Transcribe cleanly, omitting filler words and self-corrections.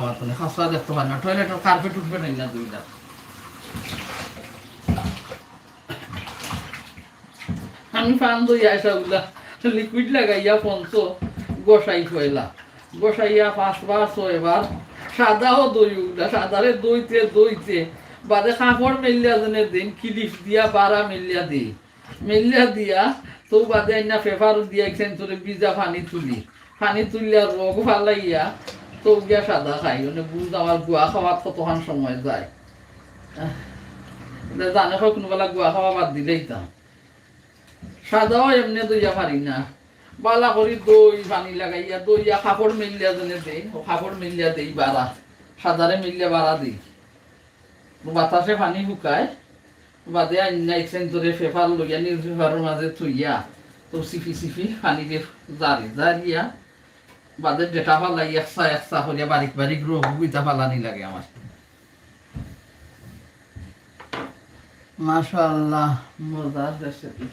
খাসা দেখতে পারে না টয়লেটের কার্পেট উঠবে না দুইটা আমি ফান দই আসা গুলা লিকুইড লাগাইয়া পঞ্চ গোসাই ফয়লা গোসাইয়া 5 বার 6 বার সাদাও দই উগলা সাদারে দইতে বাদে কাপড় মেলিয়া জনের দিন কিলিফ দিয়া 12 মেলিয়া দিয়া তো বাদে না পেপার দিয়া একখান তোরে ভিজা পানি তুলিয়া রোগ ফালাইয়া তো গিয়া সাদা খাই মানে বুঝ আমার গুয়া খাওয়ার কতক্ষণ সময় যায় জানে কোনবেলা গুয়া খাওয়া বাদ দিলেই তা সাদাও এমনি দইয়া পারি না বালা করি দই পানি লাগাইয়া দইয়া কাপড় মেলিয়া জনে দেই কাপড় মেলিয়া দেই বাড়া সাদারে মেলিয়া বাড়া দিই বাতাসে পানি শুকায় বাদে আইনা একখান ধরে পেপার লইয়া নিউজ পেপারের মাঝে থইয়া তো সিফি পানিকে জারিয়া বাদে ডেটা ফালাই একসা করিয়া বারিক রোগ বুঝা ফালানি লাগে আমার মাশাআল্লাহ মজার রেসিপি